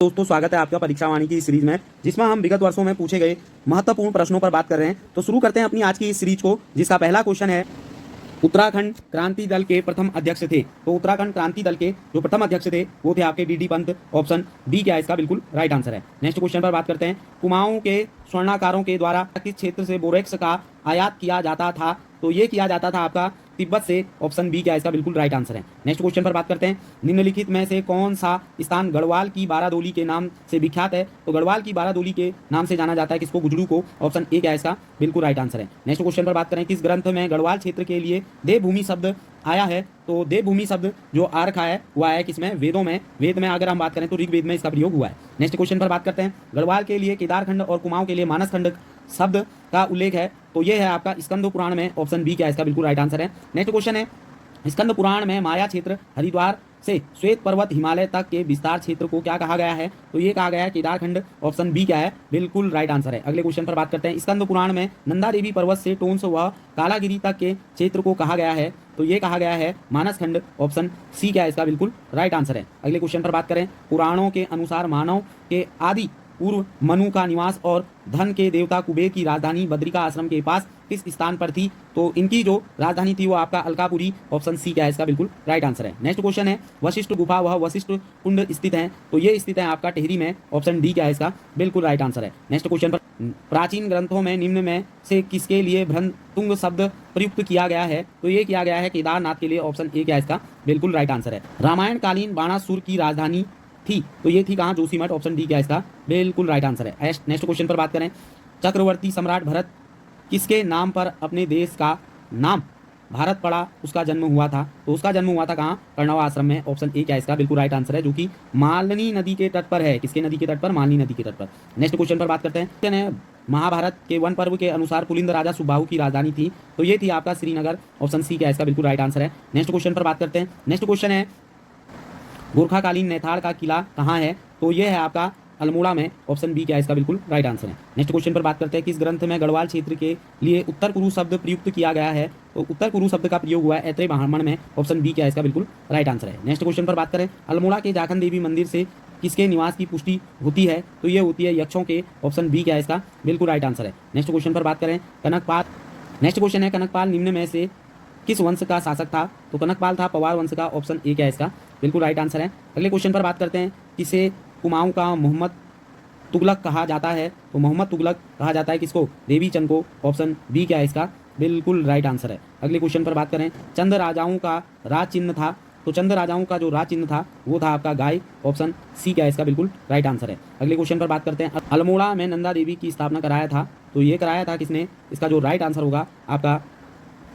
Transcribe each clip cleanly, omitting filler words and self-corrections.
दोस्तों, स्वागत है आपका परीक्षा वाणी की इस सीरीज में, जिसमें हम विगत वर्षों में पूछे गए महत्वपूर्ण प्रश्नों पर बात कर रहे हैं। तो शुरू करते हैं अपनी आज की इस सीरीज को, जिसका पहला क्वेश्चन है, उत्तराखंड क्रांति दल के प्रथम अध्यक्ष थे। तो उत्तराखंड क्रांति दल के जो प्रथम अध्यक्ष थे वो थे आपके डी पंत। ऑप्शन बी क्या है इसका बिल्कुल राइट आंसर है। नेक्स्ट क्वेश्चन पर बात करते हैं, कुमाऊं के स्वर्णाकारों के द्वारा किस क्षेत्र से बोरेक्स का आयात किया जाता था? तो ये किया जाता था आपका तिब्बत से। ऑप्शन बी क्या है इसका बिल्कुल राइट आंसर है। नेक्स्ट क्वेश्चन पर बात करते हैं, निम्नलिखित में से कौन सा स्थान गढ़वाल की बारादोली के नाम से विख्यात है? तो गढ़वाल की बारादोली के नाम से जाना जाता है किसको? गुजरू को। ऑप्शन ए क्या है इसका बिल्कुल राइट आंसर है। नेक्स्ट क्वेश्चन पर बात करें, किस ग्रंथ में गढ़वाल क्षेत्र के लिए देवभूमि शब्द आया है? तो देवभूमि शब्द जो आ रखा है वो आया है किसमें? वेदों में। वेद में अगर हम बात करें तो ऋग्वेद में इसका प्रयोग हुआ है। नेक्स्ट क्वेश्चन पर बात करते हैं, गढ़वाल के लिए केदारखंड और कुमाऊं के लिए मानसखंड शब्द का उल्लेख है। तो ये है आपका स्कंद पुराण में। ऑप्शन बी क्या है इसका बिल्कुल राइट आंसर है। नेक्स्ट क्वेश्चन है, स्कंद पुराण में माया क्षेत्र हरिद्वार से श्वेत पर्वत हिमालय तक के विस्तार क्षेत्र को क्या कहा गया है? तो ये कहा गया है केदारखंड। ऑप्शन बी क्या है बिल्कुल राइट आंसर है। अगले क्वेश्चन पर बात करते हैं, स्कंद पुराण में नंदा देवी पर्वत से टोंस व कालागिरी तक के क्षेत्र को कहा गया है? तो ये कहा गया है मानसखंड। ऑप्शन सी क्या है इसका बिल्कुल राइट आंसर है। अगले क्वेश्चन पर बात करें, पुराणों के अनुसार मानव के आदि पूर्व मनु का निवास और धन के देवता कुबेर की राजधानी बद्रिका आश्रम के पास किस स्थान पर थी? तो इनकी जो राजधानी थी वो आपका अलकापुरी। ऑप्शन सी क्या है इसका बिल्कुल राइट आंसर है। नेक्स्ट क्वेश्चन है, वशिष्ठ गुफा वह वशिष्ठ कुंड स्थित है? तो ये स्थित है आपका टिहरी में। ऑप्शन डी क्या है इसका बिल्कुल राइट आंसर है। नेक्स्ट क्वेश्चन पर, प्राचीन ग्रंथों में निम्न में से किसके लिए भ्रंतुंग शब्द प्रयुक्त किया गया है? तो ये किया गया है केदारनाथ के लिए। ऑप्शन ए क्या है इसका बिल्कुल राइट आंसर है। रामायण कालीन बाणासुर की राजधानी थी, तो ये थी कहाँ? जोशीमठ। ऑप्शन डी क्या है इसका बिल्कुल राइट आंसर है। नेक्स्ट क्वेश्चन पर बात करें, चक्रवर्ती सम्राट भरत किसके नाम पर अपने देश का नाम भारत पड़ा उसका जन्म हुआ था? तो उसका जन्म हुआ था कहाँ? कर्णवा आश्रम में। ऑप्शन ए क्या है इसका बिल्कुल राइट आंसर है, जो कि मालनी नदी के तट पर है। किसके नदी के तट पर? मालनी नदी के तट पर। नेक्स्ट क्वेश्चन पर बात करते हैं, महाभारत के वन पर्व के अनुसार पुलिंद राजा सुबाहु की राजधानी थी? तो ये थी आपका श्रीनगर। ऑप्शन सी क्या है इसका बिल्कुल राइट आंसर है। नेक्स्ट क्वेश्चन पर बात करते हैं, नेक्स्ट क्वेश्चन है, गोरखाकालीन नेथाड़ का किला कहाँ है? तो ये है आपका अल्मोड़ा में। ऑप्शन बी क्या है इसका बिल्कुल राइट आंसर है। नेक्स्ट क्वेश्चन पर बात करते हैं, किस ग्रंथ में गढ़वाल क्षेत्र के लिए उत्तर कुरु शब्द प्रयुक्त किया गया है? तो उत्तर कुरु शब्द का प्रयोग हुआ है ऐत्रेय ब्राह्मण में। ऑप्शन बी क्या है इसका बिल्कुल राइट आंसर है। नेक्स्ट क्वेश्चन पर बात करें, अल्मोड़ा के जाखन देवी मंदिर से किसके निवास की पुष्टि होती है? तो ये होती है यक्षों के। ऑप्शन बी क्या है इसका बिल्कुल राइट आंसर है। नेक्स्ट क्वेश्चन पर बात करें, कनकपाल। नेक्स्ट क्वेश्चन है, कनकपाल निम्न में से किस वंश का शासक था? तो कनकपाल था पवार वंश का। ऑप्शन ए क्या है इसका बिल्कुल राइट आंसर है। अगले क्वेश्चन पर बात करते हैं, किसे कुमाऊं का मोहम्मद तुगलक कहा जाता है? तो मोहम्मद तुगलक कहा जाता है किसको? देवी चंद को। ऑप्शन बी क्या है इसका बिल्कुल राइट आंसर है। अगले क्वेश्चन पर बात करें, चंद राजाओं का राज चिन्ह था? तो चंद राजाओं का जो राज चिन्ह था वो था आपका गाय। ऑप्शन सी क्या है इसका बिल्कुल राइट आंसर है। अगले क्वेश्चन पर बात करते हैं, अल्मोड़ा में नंदा देवी की स्थापना कराया था? तो ये कराया था किसने? इसका जो राइट आंसर होगा आपका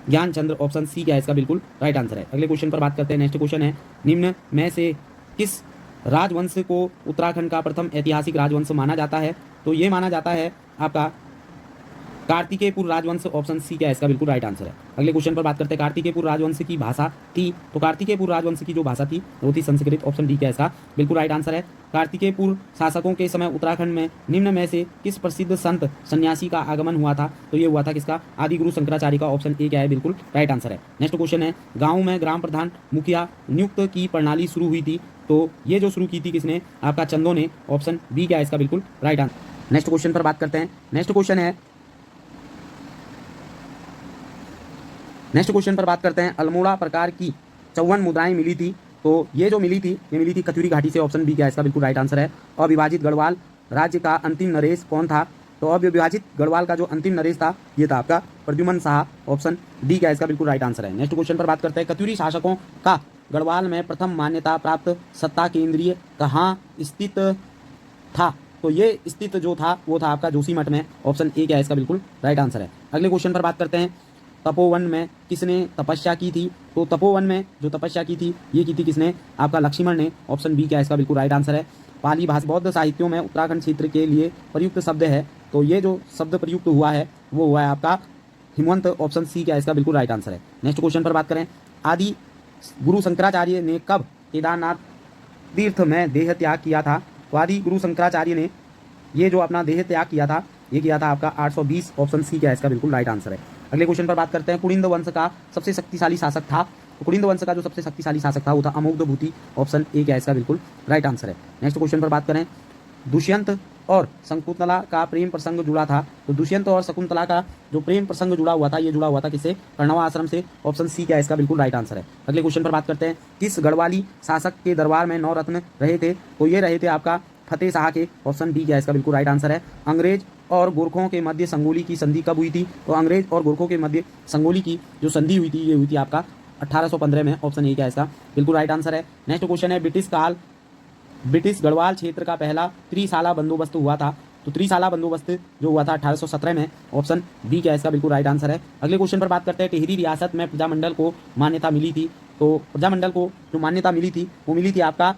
ज्ञानचंद्र। ऑप्शन सी क्या है इसका बिल्कुल राइट आंसर है। अगले क्वेश्चन पर बात करते हैं, नेक्स्ट क्वेश्चन है, निम्न में से किस राजवंश को उत्तराखंड का प्रथम ऐतिहासिक राजवंश माना जाता है? तो ये माना जाता है आपका कार्तिकेयपुर राजवंश। ऑप्शन सी क्या है इसका बिल्कुल राइट आंसर है। अगले क्वेश्चन पर बात करते हैं, कार्तिकेयपुर राजवंश की भाषा थी? तो कार्तिकेयपुर राजवंश की जो भाषा थी वो थी संस्कृत। ऑप्शन डी क्या है इसका बिल्कुल राइट आंसर है। कार्तिकेयपुर शासकों के समय उत्तराखंड में निम्न में से किस प्रसिद्ध संत सन्यासी का आगमन हुआ था? तो ये हुआ था किसका? आदि गुरु शंकराचार्य का। ऑप्शन ए क्या है बिल्कुल राइट आंसर है। नेक्स्ट क्वेश्चन है, गाँव में ग्राम प्रधान मुखिया नियुक्त की प्रणाली शुरू हुई थी? तो ये जो शुरू की थी किसने? आपका चंदों ने। ऑप्शन बी क्या है इसका बिल्कुल राइट आंसर। नेक्स्ट क्वेश्चन पर बात करते हैं, नेक्स्ट क्वेश्चन पर बात करते हैं, अल्मोड़ा प्रकार की 54 मुद्राएं मिली थी? तो ये जो मिली थी ये मिली थी कथुरी घाटी से। ऑप्शन बी क्या है इसका बिल्कुल राइट आंसर है। अविभाजित गढ़वाल राज्य का अंतिम नरेश कौन था? तो अविभाजित गढ़वाल का जो अंतिम नरेश था ये था आपका प्रद्युमन शाह। ऑप्शन डी क्या है इसका बिल्कुल राइट आंसर है। नेक्स्ट क्वेश्चन पर बात करते हैं, कथुरी शासकों का गढ़वाल में प्रथम मान्यता प्राप्त सत्ता केंद्रीय कहाँ स्थित था? तो ये स्थित जो था वो था आपका जोशीमठ में। ऑप्शन ए क्या है इसका बिल्कुल राइट आंसर है। अगले क्वेश्चन पर बात करते हैं, तपोवन में किसने तपस्या की थी? तो तपोवन में जो तपस्या की थी ये की थी किसने? आपका लक्ष्मण ने। ऑप्शन बी क्या है इसका बिल्कुल राइट आंसर है। पाली भाषा बौद्ध साहित्यों में उत्तराखंड क्षेत्र के लिए प्रयुक्त शब्द है? तो ये जो शब्द प्रयुक्त हुआ है वो हुआ है आपका हिमवंत। ऑप्शन सी क्या है इसका बिल्कुल राइट आंसर है। नेक्स्ट क्वेश्चन पर बात करें, आदि गुरु शंकराचार्य ने कब केदारनाथ तीर्थ में देह त्याग किया था? तो आदि गुरु शंकराचार्य ने ये जो अपना देह त्याग किया था ये किया था आपका 820। ऑप्शन सी क्या है इसका बिल्कुल राइट आंसर है। अगले क्वेश्चन पर बात करते हैं, पुलिंद वंश का सबसे शक्तिशाली शासक था? तो कुलिंद वंश का जो सबसे शक्तिशाली शासक था वो था अमोघभूति, ऑप्शन ए क्या इसका बिल्कुल राइट आंसर है। नेक्स्ट क्वेश्चन पर बात करें, दुष्यंत और शकुंतला का प्रेम प्रसंग जुड़ा था, तो दुष्यंत और शकुंतला का जो प्रेम प्रसंग जुड़ा हुआ था, ये जुड़ा हुआ था किससे? कर्णवा आश्रम से, ऑप्शन सी क्या इसका बिल्कुल राइट आंसर है। अगले क्वेश्चन पर बात करते हैं, किस गढ़वाली शासक के दरबार में 9 रत्न रहे थे? तो ये रहे थे आपका फतेह शाह के, ऑप्शन डी क्या इसका बिल्कुल राइट आंसर है। अंग्रेज और गोरखों के मध्य संगोली की संधि कब हुई थी? तो अंग्रेज और गोरखों के मध्य संगोली की जो संधि हुई थी, ये हुई थी आपका 1815 में, ऑप्शन ए क्या इसका बिल्कुल राइट आंसर है। नेक्स्ट क्वेश्चन है, ब्रिटिश गढ़वाल क्षेत्र का पहला त्रिशाला बंदोबस्त हुआ था, तो त्रिशाला बंदोबस्त जो हुआ था 1817 में, ऑप्शन बी क्या इसका बिल्कुल राइट आंसर है। अगले क्वेश्चन पर बात करते हैं, टिहरी रियासत में प्रजामंडल को मान्यता मिली थी, तो प्रजामंडल को जो मान्यता मिली थी वो मिली थी आपका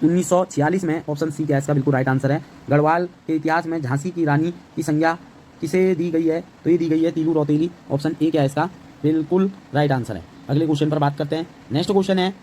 1946 में, ऑप्शन सी क्या इसका बिल्कुल राइट आंसर है। गढ़वाल के इतिहास में झांसी की रानी की संज्ञा किसे दी गई है? तो ये दी गई है तीलू रौतेली, ऑप्शन ए क्या इसका बिल्कुल राइट आंसर है। अगले क्वेश्चन पर बात करते हैं, नेक्स्ट क्वेश्चन है,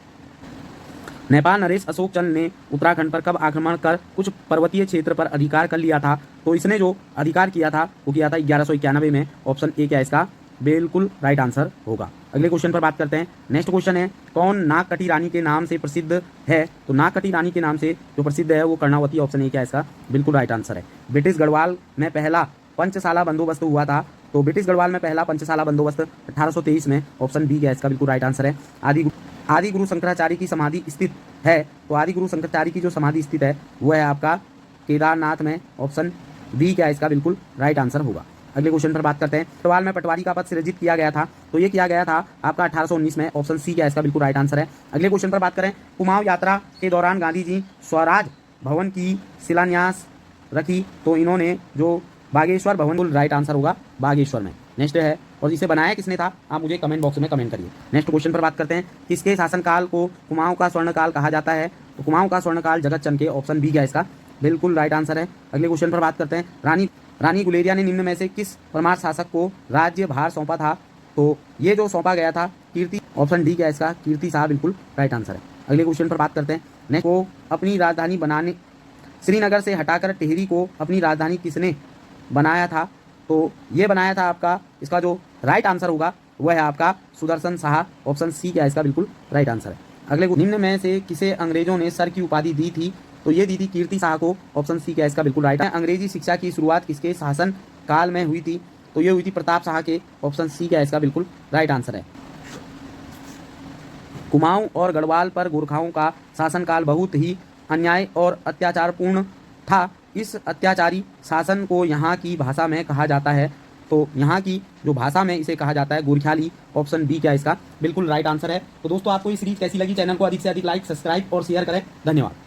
नेपाल नरेश अशोक चंद ने उत्तराखंड पर कब आक्रमण कर कुछ पर्वतीय क्षेत्र पर अधिकार कर लिया था? तो इसने जो अधिकार किया था वो किया था 1191 में, ऑप्शन ए क्या इसका बिल्कुल राइट आंसर होगा। अगले क्वेश्चन पर बात करते हैं, नेक्स्ट क्वेश्चन है, कौन नागकटी रानी के नाम से प्रसिद्ध है? तो नागकटी रानी के नाम से जो प्रसिद्ध है वो कर्णावती, ऑप्शन ए क्या इसका बिल्कुल राइट आंसर है। ब्रिटिश गढ़वाल में पहला पंचशाला बंदोबस्त हुआ था, तो ब्रिटिश गढ़वाल में पहला पंचशाला बंदोबस्त 1823 में, ऑप्शन बी क्या इसका बिल्कुल राइट आंसर है। आदि गुरु शंकराचार्य की समाधि स्थित है, तो आदि गुरु शंकराचार्य की जो समाधि स्थित है वो है आपका केदारनाथ में, ऑप्शन बी क्या इसका बिल्कुल राइट आंसर होगा। अगले क्वेश्चन पर बात करते हैं, गढ़वाल में पटवारी का पद सृजित किया गया था, तो ये किया गया था आपका 1819 में, ऑप्शन सी क्या इसका बिल्कुल राइट आंसर है। अगले क्वेश्चन पर बात करें, कुमाऊं यात्रा के दौरान गांधी जी स्वराज भवन की शिलान्यास रखी, तो इन्होंने जो बागेश्वर भवन, बिल्कुल राइट आंसर होगा बागेश्वर में। नेक्स्ट है, और इसे बनाया किसने था? आप मुझे कमेंट बॉक्स में कमेंट करिए। नेक्स्ट क्वेश्चन पर बात करते हैं, किसके शासनकाल को कुमाऊं का स्वर्णकाल कहा जाता है? तो कुमाऊं का स्वर्णकाल जगतचंद के, ऑप्शन बी क्या इसका बिल्कुल राइट आंसर है। अगले क्वेश्चन पर बात करते हैं, रानी गुलेरिया ने निम्न में से किस परमार शासक को राज्य भार सौंपा था? तो ये जो सौंपा गया था कीर्ति, ऑप्शन डी क्या इसका कीर्ति शाह बिल्कुल राइट आंसर है। अगले क्वेश्चन पर बात करते हैं, नेक्स्ट को अपनी राजधानी बनाने श्रीनगर से हटाकर टिहरी को अपनी राजधानी किसने बनाया था? तो ये बनाया था आपका, इसका जो राइट आंसर होगा वह है आपका सुदर्शन शाह, ऑप्शन सी क्या इसका बिल्कुल राइट आंसर है। अगले निम्न में से किसे अंग्रेजों ने सर की उपाधि दी थी? तो ये दी थी कीर्ति शाह को, ऑप्शन सी क्या इसका बिल्कुल राइट है। अंग्रेजी शिक्षा की शुरुआत किसके शासन काल में हुई थी? तो ये हुई थी प्रताप शाह के, ऑप्शन सी क्या इसका बिल्कुल राइट आंसर है। कुमाऊं और गढ़वाल पर गोरखाओं का शासनकाल बहुत ही अन्याय और अत्याचारपूर्ण था, इस अत्याचारी शासन को यहाँ की भाषा में कहा जाता है, तो यहाँ की जो भाषा में इसे कहा जाता है गोरख्याली, ऑप्शन बी क्या इसका बिल्कुल राइट आंसर है। तो दोस्तों आपको ये सीरीज कैसी लगी? चैनल को अधिक से अधिक लाइक, सब्सक्राइब और शेयर करें। धन्यवाद।